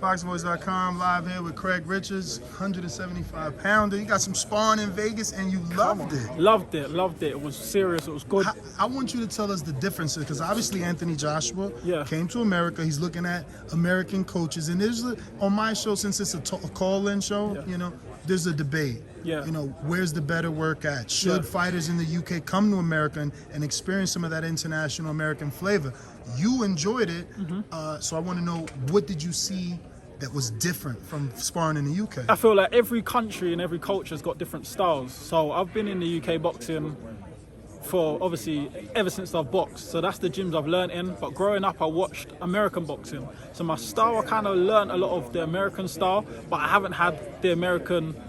ThaBoxingvoice.com, live here with Craig Richards, 175-pounder. You got some sparring in Vegas and you loved it. Loved it. It was serious. It was good. I want you to tell us the differences, because obviously Anthony Joshua came to America. He's looking at American coaches, and there's on my show, since it's a call-in show, you know, there's a debate. You know, where's the better work at? Should fighters in the UK come to America and experience some of that international American flavor? You enjoyed it, so I want to know, what did you see that was different from sparring in the UK? I feel like every country and every culture has got different styles. So I've been in the UK boxing for, obviously, ever since I've boxed. So that's the gyms I've learned in. But growing up, I watched American boxing. So my style, I kind of learned a lot of the American style, but I haven't had the American,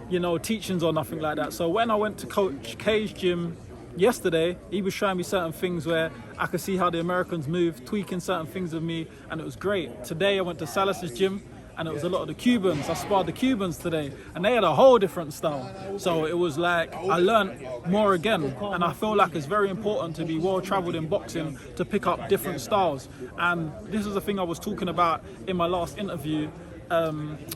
you know, teachings or nothing like that. So when I went to Coach K's gym yesterday, he was showing me certain things where I could see how the Americans move, tweaking certain things with me, and it was great. Today I went to Salas's gym, and it was a lot of the Cubans. I sparred the Cubans today, and they had a whole different style. So it was like, I learned more again, and I feel like it's very important to be well-traveled in boxing to pick up different styles. And this is the thing I was talking about in my last interview,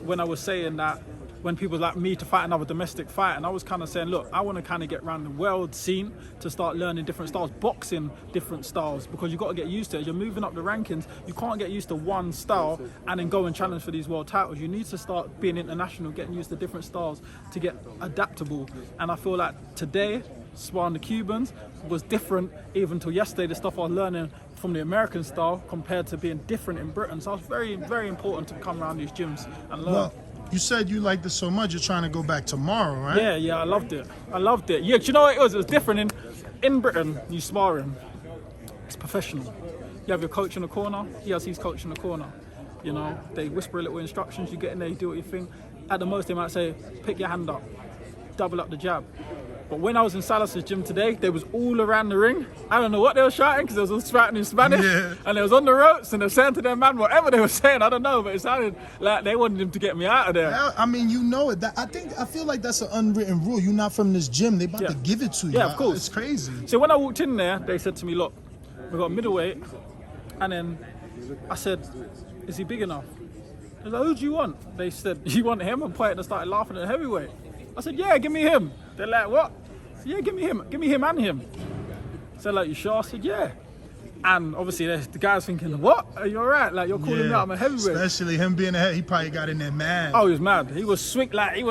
when I was saying that when people like me to fight another domestic fight, and I was kind of saying, look, I want to kind of get around the world scene to start learning different styles, boxing different styles, because you've got to get used to it. You're moving up the rankings, you can't get used to one style and then go and challenge for these world titles. You need to start being international, getting used to different styles to get adaptable. And I feel like today, sparring the Cubans was different even till yesterday, the stuff I was learning from the American style compared to being different in Britain. So it's very, very important to come around these gyms and learn. Well, you said you liked it so much, you're trying to go back tomorrow, right? Yeah, I loved it. Yeah, do you know what it was? It was different. In Britain, you sparring, it's professional. You have your coach in the corner, he has his coach in the corner. You know, they whisper a little instructions, you get in there, you do what you think. At the most, they might say, pick your hand up, double up the jab. But when I was in Salas's gym today, they was all around the ring. I don't know what they were shouting, because they was all shouting in Spanish. And they was on the ropes, and they were saying to their man whatever they were saying. I don't know, but it sounded like they wanted him to get me out of there. I mean, you know it. I feel like that's an unwritten rule. You're not from this gym. They about to give it to you. Yeah, of course. It's crazy. So when I walked in there, they said to me, look, we've got a middleweight. And then I said, is he big enough? I was like, who do you want? They said, you want him? And pointed and started laughing at the heavyweight. I said, yeah, give me him. They're like, what? I said, yeah, give me him and him. So like, you sure? I said, yeah. And obviously the guy's thinking, what? Are you all right? Like, you're calling me out, I'm a heavyweight. Especially him being a heavy, he probably got in there mad. Oh, he was mad. He was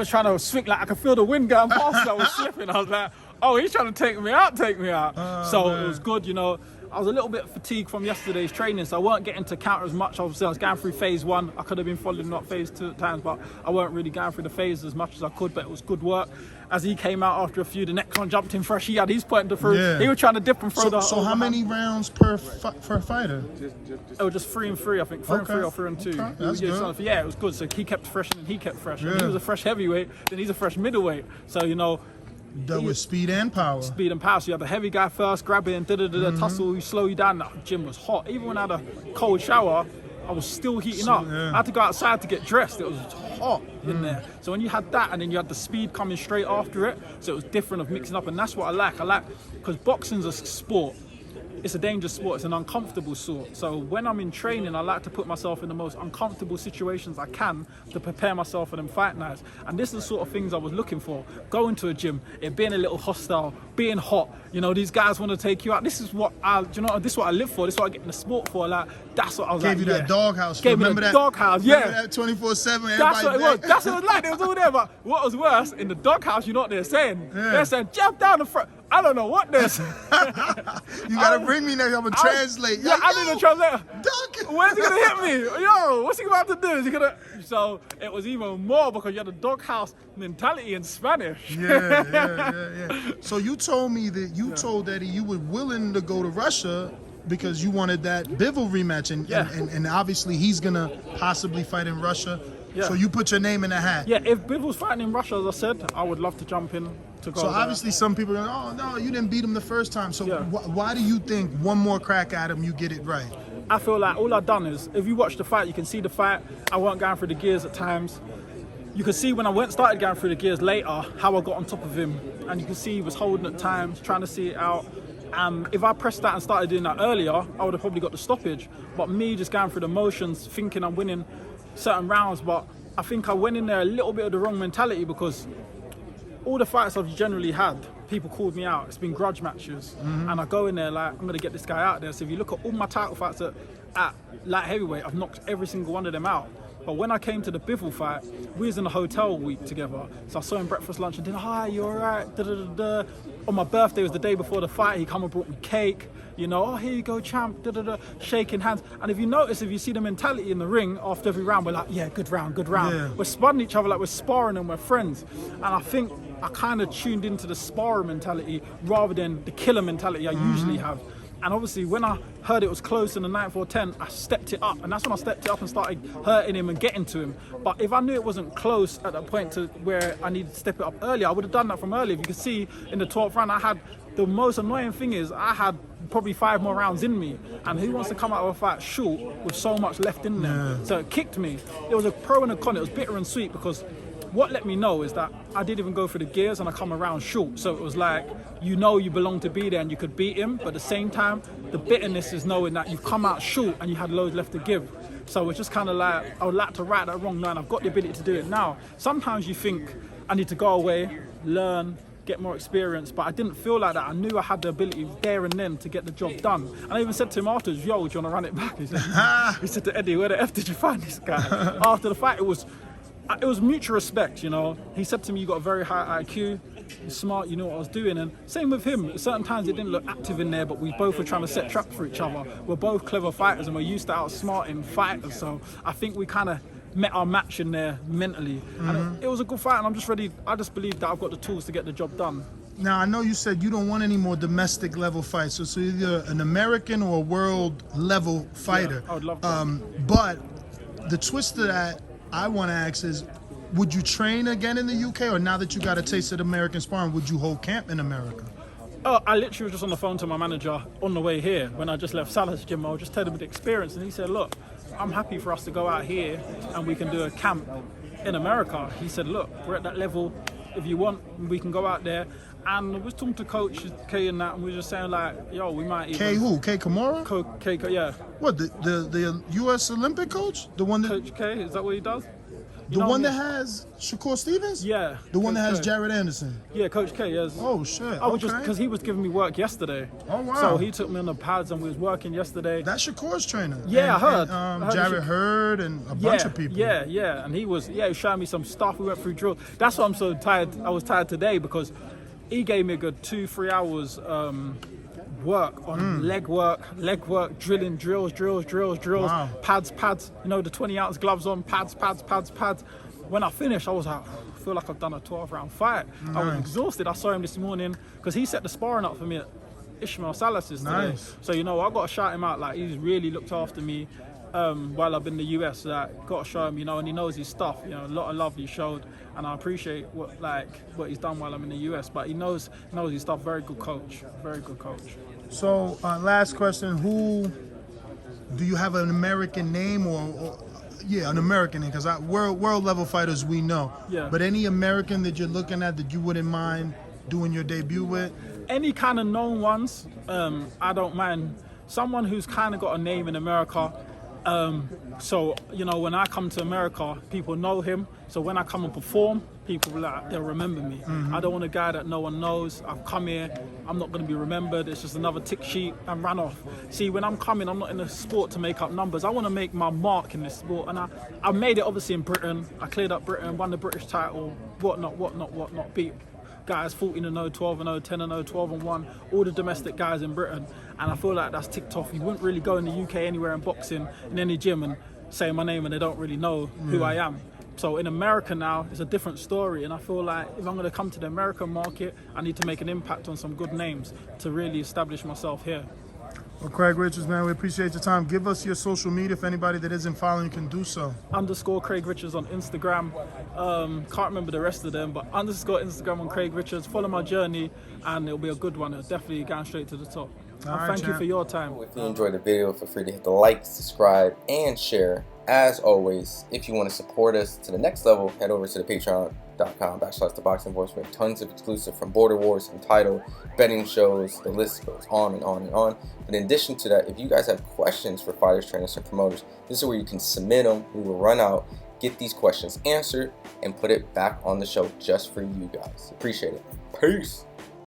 trying to swing, like I could feel the wind going past. I was slipping. I was like, oh, he's trying to take me out. So man, it was good, you know. I was a little bit fatigued from yesterday's training, so I weren't getting to counter as much. Obviously, I was going through phase 1. I could have been following up phase 2 at times, but I weren't really going through the phases as much as I could, but it was good work. As he came out after a few, the next one jumped in fresh. He had his point to through. He was trying to dip and throw So how many rounds per fighter? It was just 3 and 3, I think. 3 and 3 or 3 and 2. Okay. That's good. Yeah, it was good. So he kept fresh and he kept fresh. And he was a fresh heavyweight, then he's a fresh middleweight. So, you know, dealt with speed and power. So you have the heavy guy first, grab it and tussle, you slow you down. That gym was hot. Even when I had a cold shower, I was still heating up. I had to go outside to get dressed. It was hot in there. So when you had that, and then you had the speed coming straight after it, so it was different of mixing up, and that's what I like. Because boxing's a sport. It's a dangerous sport, it's an uncomfortable sport. So when I'm in training, I like to put myself in the most uncomfortable situations I can to prepare myself for them fight nights. And this is the sort of things I was looking for. Going to a gym, it being a little hostile, being hot, you know, these guys want to take you out. This is what this is what I live for, this is what I get in the sport for. Like, that's what I was Gave you that doghouse. Gave me that doghouse, yeah. Remember that 24/7, That's what it was. That's what it was like. It was all there. But what was worse, in the doghouse, you know what they're saying? They're saying, jump down the front. I don't know what they're saying. You gotta bring me there. I'm gonna translate. Yeah, I need a translator. Dog. Where's he gonna hit me? Yo, what's he about to do? Is he gonna? So it was even more because you had the doghouse mentality in Spanish. Yeah. So you told me that you told Eddie you were willing to go to Russia because you wanted that Bivol rematch, and obviously he's gonna possibly fight in Russia. So you put your name in the hat. Yeah, if Bivol's fighting in Russia, as I said, I would love to jump in to go. So obviously some people are going, oh no, you didn't beat him the first time. So why do you think one more crack at him, you get it right? I feel like all I've done is, if you watch the fight, you can see the fight. I weren't going through the gears at times. You could see when I started going through the gears later, how I got on top of him. And you can see he was holding at times, trying to see it out. If I pressed that and started doing that earlier, I would have probably got the stoppage. But me just going through the motions, thinking I'm winning, certain rounds, but I think I went in there a little bit of the wrong mentality because all the fights I've generally had, people called me out. It's been grudge matches, and I go in there like, I'm gonna get this guy out there. So if you look at all my title fights at light heavyweight, I've knocked every single one of them out. But when I came to the Bivol fight, we was in a hotel week together. So I saw him breakfast, lunch, and dinner. Hi, you alright? On my birthday, was the day before the fight. He come and brought me cake. You know, oh, here you go, champ. Shaking hands. And if you notice, if you see the mentality in the ring after every round, we're like, yeah, good round, good round. Yeah. We're sparring each other like we're sparring and we're friends. And I think I kind of tuned into the sparring mentality rather than the killer mentality I usually have. And obviously, when I heard it was close in the 9th or 10th, I stepped it up. And that's when I stepped it up and started hurting him and getting to him. But if I knew it wasn't close at that point to where I needed to step it up earlier, I would have done that from earlier. If you could see in the 12th round, I had the most annoying thing is I had probably 5 more rounds in me. And who wants to come out of a fight short with so much left in there? Yeah. So it kicked me. It was a pro and a con. It was bitter and sweet because what let me know is that I didn't even go through the gears and I come around short. So it was like, you know you belong to be there and you could beat him, but at the same time, the bitterness is knowing that you've come out short and you had loads left to give. So it's just kind of like, I would like to right that wrong line. I've got the ability to do it now. Sometimes you think, I need to go away, learn, get more experience, but I didn't feel like that. I knew I had the ability there and then to get the job done. And I even said to him afterwards, yo, do you want to run it back? He said to Eddie, where the F did you find this guy? After the fight, it was mutual respect, you know. He said to me, you got a very high IQ, you're smart, you know what I was doing. And same with him. At certain times it didn't look active in there, but we both were trying to set traps for each other. We're both clever fighters and we're used to outsmarting fighters. So I think we kind of met our match in there mentally. And it was a good fight and I'm just ready. I just believe that I've got the tools to get the job done. Now, I know you said you don't want any more domestic level fights. So either an American or a world level fighter. Yeah, I would love that. But the twist to that I want to ask is, would you train again in the UK, or now that you got a taste of American sparring, would you hold camp in America? Oh, I literally was just on the phone to my manager on the way here when I just left Salah's gym. I was just telling him the experience, and he said, look, I'm happy for us to go out here and we can do a camp in America. He said, look, we're at that level. If you want, we can go out there. And we was talking to Coach K and that, and we were just saying like, yo, we might even... K who? K Kimura? K, yeah. What, the US Olympic coach? The one that... Coach K, is that what he does? The one that has Shakur Stevens? Yeah. The one that has K. Jared Anderson? Yeah, Coach K, yes. Oh, shit. I was just, because he was giving me work yesterday. Oh, wow. So he took me on the pads and we was working yesterday. That's Shakur's trainer. Yeah, and, I heard. Jared Hurd and a bunch of people. Yeah. And he was showing me some stuff. We went through drills. That's why I'm so tired. I was tired today because he gave me a good 2-3 hours work on leg work, drilling, drills. Wow. Pads, you know, the 20-ounce gloves on, pads. When I finished, I was like, I feel like I've done a 12-round fight. Nice. I was exhausted. I saw him this morning because he set the sparring up for me at Ishmael Salas's today. Nice. So, you know, I got to shout him out. Like, he's really looked after me while I've been in the US. Like, got to show him, you know, and he knows his stuff. You know, a lot of love he showed, and I appreciate what he's done while I'm in the US. But he knows his stuff. Very good coach. So, last question: who do you have an American name or an American name? Because world level fighters we know. Yeah. But any American that you're looking at that you wouldn't mind doing your debut with? Any kind of known ones, I don't mind. Someone who's kind of got a name in America. So, you know, when I come to America, people know him. So when I come and perform, people they'll remember me. I don't want a guy that no one knows. I've come here, I'm not going to be remembered. It's just another tick sheet and ran off. See, when I'm coming, I'm not in the sport to make up numbers. I want to make my mark in this sport. And I made it obviously in Britain. I cleared up Britain, won the British title, whatnot, beat guys 14-0, 12-0, 10-0, 12-1, all the domestic guys in Britain. And I feel like that's ticked off. You wouldn't really go in the UK anywhere in boxing, in any gym, and say my name and they don't really know who I am. So in America now, it's a different story. And I feel like if I'm going to come to the American market, I need to make an impact on some good names to really establish myself here. Well, Craig Richards, man, we appreciate your time. Give us your social media if anybody that isn't following can do so. _ Craig Richards on Instagram. Can't remember the rest of them, but _ Instagram on Craig Richards. Follow my journey and it'll be a good one. It'll definitely go straight to the top. Thank you for your time. If you enjoyed the video, feel free to hit the like, subscribe, and share. As always, if you want to support us to the next level, head over to the patreon.com/ThaBoxingVoice. We have tons of exclusive from Border Wars, from title, betting shows, the list goes on and on and on. But in addition to that, if you guys have questions for fighters, trainers, and promoters, this is where you can submit them. We will run out, get these questions answered, and put it back on the show just for you guys. Appreciate it. Peace.